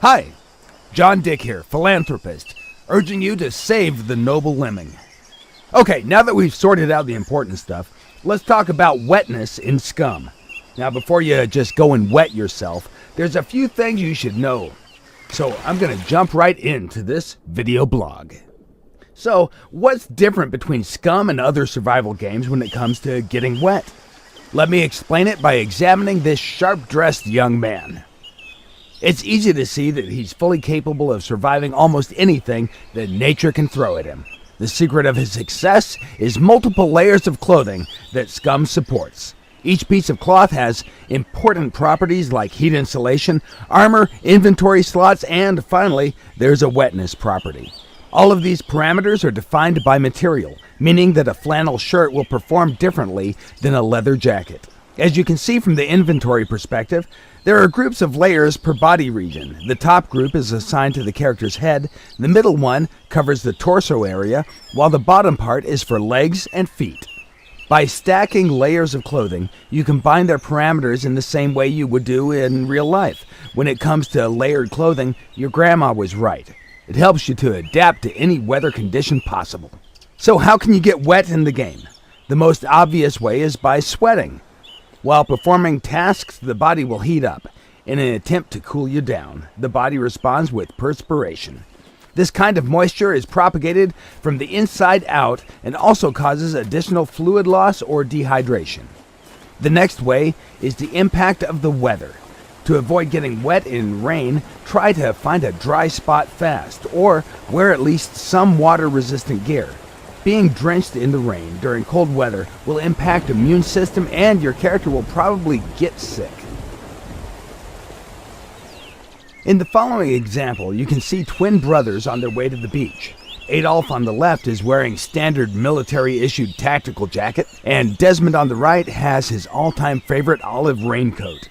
Hi, John Dick here, philanthropist, urging you to save the noble lemming. Okay, now that we've sorted out the important stuff, let's talk about wetness in SCUM. Now, before you just go and wet yourself, there's a few things you should know. So I'm going to jump right into this video blog. So, what's different between SCUM and other survival games when it comes to getting wet? Let me explain it by examining this sharp-dressed young man. It's easy to see that he's fully capable of surviving almost anything that nature can throw at him. The secret of his success is multiple layers of clothing that SCUM supports. Each piece of cloth has important properties like heat insulation, armor, inventory slots, and finally, there's a wetness property. All of these parameters are defined by material, meaning that a flannel shirt will perform differently than a leather jacket. As you can see from the inventory perspective, there are groups of layers per body region. The top group is assigned to the character's head, the middle one covers the torso area, while the bottom part is for legs and feet. By stacking layers of clothing, you combine their parameters in the same way you would do in real life. When it comes to layered clothing, your grandma was right. It helps you to adapt to any weather condition possible. So how can you get wet in the game? The most obvious way is by sweating. While performing tasks, the body will heat up. In an attempt to cool you down, the body responds with perspiration. This kind of moisture is propagated from the inside out and also causes additional fluid loss or dehydration. The next way is the impact of the weather. To avoid getting wet in rain, try to find a dry spot fast or wear at least some water-resistant gear. Being drenched in the rain during cold weather will impact the immune system and your character will probably get sick. In the following example, you can see twin brothers on their way to the beach. Adolf on the left is wearing standard military-issued tactical jacket, and Desmond on the right has his all-time favorite olive raincoat.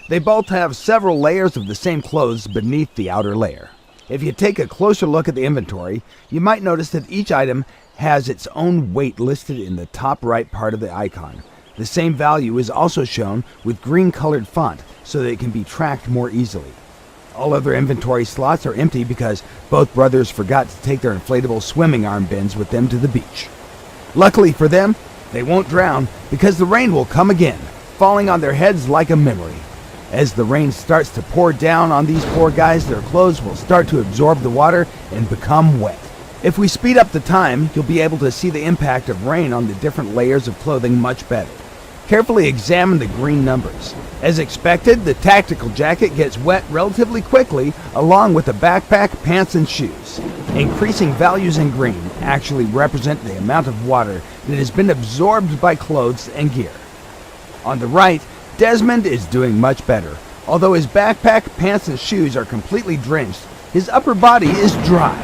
They both have several layers of the same clothes beneath the outer layer. If you take a closer look at the inventory, you might notice that each item has its own weight listed in the top right part of the icon. The same value is also shown with green-colored font so that it can be tracked more easily. All other inventory slots are empty because both brothers forgot to take their inflatable swimming arm bins with them to the beach. Luckily for them, they won't drown because the rain will come again, falling on their heads like a memory. As the rain starts to pour down on these poor guys, their clothes will start to absorb the water and become wet. If we speed up the time, you'll be able to see the impact of rain on the different layers of clothing much better. Carefully examine the green numbers. As expected, the tactical jacket gets wet relatively quickly, along with the backpack, pants, and shoes. Increasing values in green actually represent the amount of water that has been absorbed by clothes and gear. On the right, Desmond is doing much better. Although his backpack, pants, and shoes are completely drenched, his upper body is dry.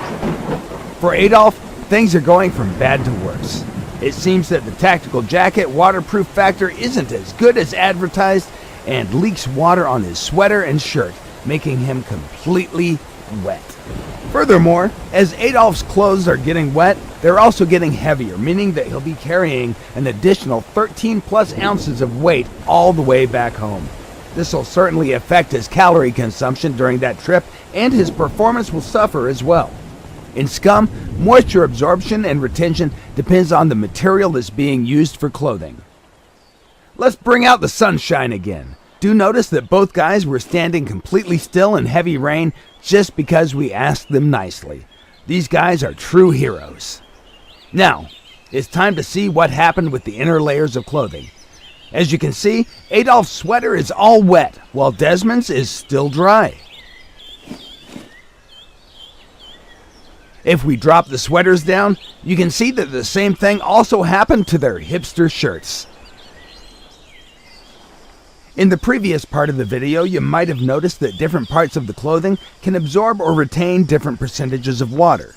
For Adolf, things are going from bad to worse. It seems that the tactical jacket waterproof factor isn't as good as advertised and leaks water on his sweater and shirt, making him completely wet. Furthermore, as Adolf's clothes are getting wet, they're also getting heavier, meaning that he'll be carrying an additional 13 plus ounces of weight all the way back home. This will certainly affect his calorie consumption during that trip, and his performance will suffer as well. In SCUM, moisture absorption and retention depends on the material that's being used for clothing. Let's bring out the sunshine again. Do notice that both guys were standing completely still in heavy rain just because we asked them nicely. These guys are true heroes. Now, it's time to see what happened with the inner layers of clothing. As you can see, Adolf's sweater is all wet, while Desmond's is still dry. If we drop the sweaters down, you can see that the same thing also happened to their hipster shirts. In the previous part of the video, you might have noticed that different parts of the clothing can absorb or retain different percentages of water.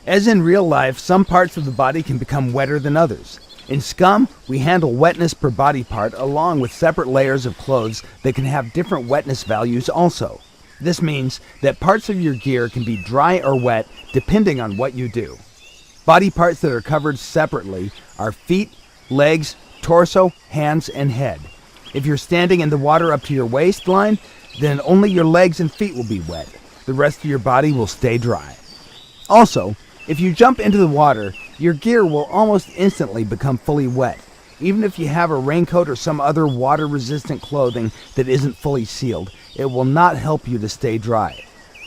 As in real life, some parts of the body can become wetter than others. In SCUM, we handle wetness per body part along with separate layers of clothes that can have different wetness values also. This means that parts of your gear can be dry or wet depending on what you do. Body parts that are covered separately are feet, legs, torso, hands, and head. If you're standing in the water up to your waistline, then only your legs and feet will be wet. the rest of your body will stay dry. Also, if you jump into the water, your gear will almost instantly become fully wet, even if you have a raincoat or some other water-resistant clothing that isn't fully sealed. It will not help you to stay dry.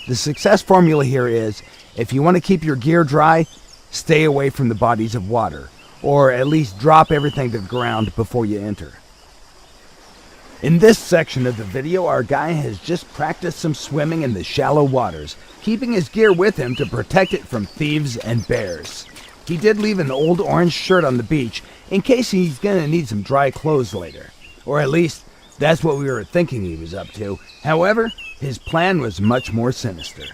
The success formula here is, if you want to keep your gear dry, stay away from the bodies of water, or at least drop everything to the ground before you enter. In this section of the video, our guy has just practiced some swimming in the shallow waters, keeping his gear with him to protect it from thieves and bears. He did leave an old orange shirt on the beach in case he's gonna need some dry clothes later. Or at least, that's what we were thinking he was up to. However, his plan was much more sinister.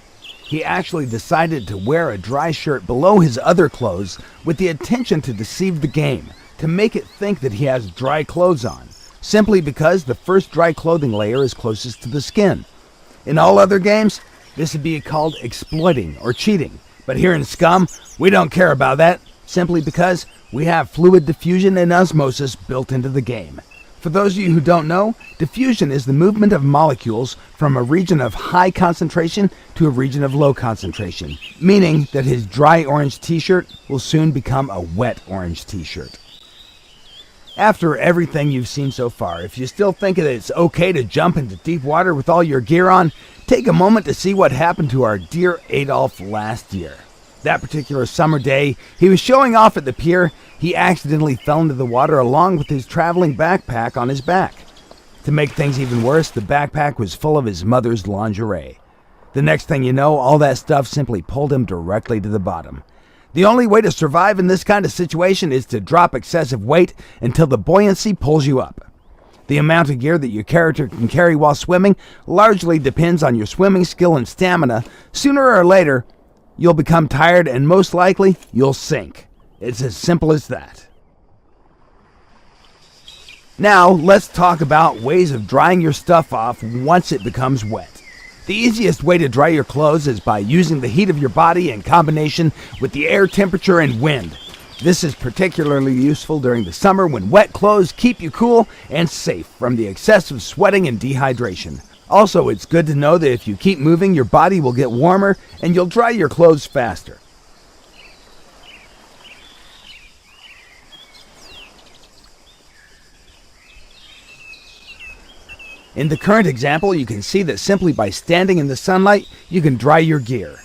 He actually decided to wear a dry shirt below his other clothes with the intention to deceive the game, to make it think that he has dry clothes on, simply because the first dry clothing layer is closest to the skin. In all other games, this would be called exploiting or cheating, but here in SCUM, we don't care about that, simply because we have fluid diffusion and osmosis built into the game. For those of you who don't know, diffusion is the movement of molecules from a region of high concentration to a region of low concentration, meaning that his dry orange t-shirt will soon become a wet orange t-shirt. After everything you've seen so far, if you still think that it's okay to jump into deep water with all your gear on, take a moment to see what happened to our dear Adolf last year. That particular summer day, he was showing off at the pier. He accidentally fell into the water along with his traveling backpack on his back. To make things even worse, the backpack was full of his mother's lingerie. The next thing you know, all that stuff simply pulled him directly to the bottom. The only way to survive in this kind of situation is to drop excessive weight until the buoyancy pulls you up. The amount of gear that your character can carry while swimming largely depends on your swimming skill and stamina. Sooner or later, you'll become tired and most likely you'll sink. It's as simple as that. Now, let's talk about ways of drying your stuff off once it becomes wet. The easiest way to dry your clothes is by using the heat of your body in combination with the air temperature and wind. This is particularly useful during the summer when wet clothes keep you cool and safe from the excessive sweating and dehydration. Also, it's good to know that if you keep moving, your body will get warmer and you'll dry your clothes faster. In the current example, you can see that simply by standing in the sunlight, you can dry your gear.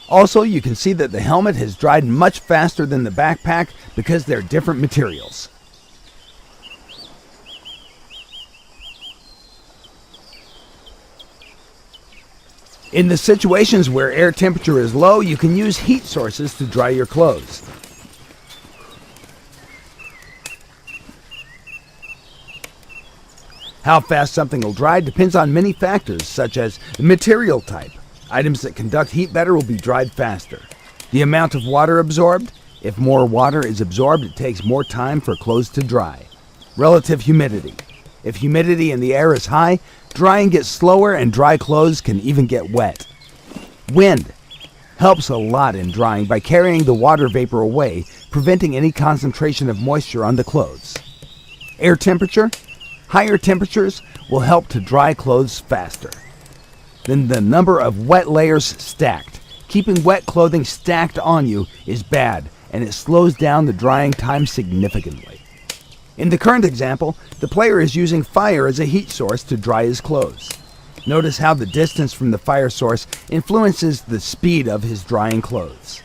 Also, you can see that the helmet has dried much faster than the backpack because they're different materials. In the situations where air temperature is low, you can use heat sources to dry your clothes. How fast something will dry depends on many factors, such as the material type. Items that conduct heat better will be dried faster. The amount of water absorbed. If more water is absorbed, it takes more time for clothes to dry. Relative humidity. If humidity in the air is high, drying gets slower and dry clothes can even get wet. Wind helps a lot in drying by carrying the water vapor away, preventing any concentration of moisture on the clothes. Air temperature. Higher temperatures will help to dry clothes faster. Then the number of wet layers stacked. Keeping wet clothing stacked on you is bad, and it slows down the drying time significantly. In the current example, the player is using fire as a heat source to dry his clothes. Notice how the distance from the fire source influences the speed of his drying clothes.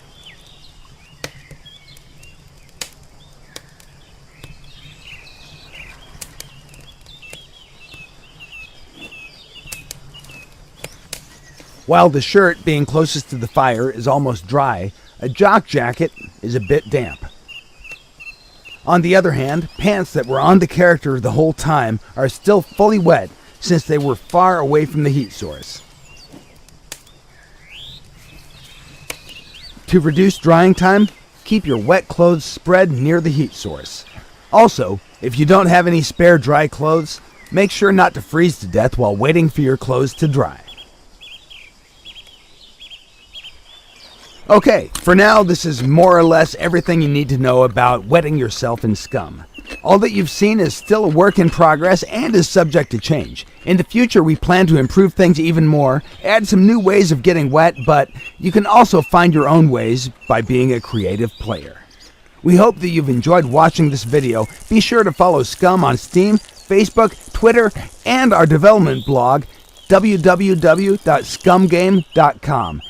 While the shirt, being closest to the fire, is almost dry, a jock jacket is a bit damp. On the other hand, pants that were on the character the whole time are still fully wet since they were far away from the heat source. To reduce drying time, keep your wet clothes spread near the heat source. Also, if you don't have any spare dry clothes, make sure not to freeze to death while waiting for your clothes to dry. Okay, for now, this is more or less everything you need to know about wetting yourself in SCUM. All that you've seen is still a work in progress and is subject to change. In the future, we plan to improve things even more, add some new ways of getting wet, but you can also find your own ways by being a creative player. We hope that you've enjoyed watching this video. Be sure to follow SCUM on Steam, Facebook, Twitter, and our development blog, www.scumgame.com.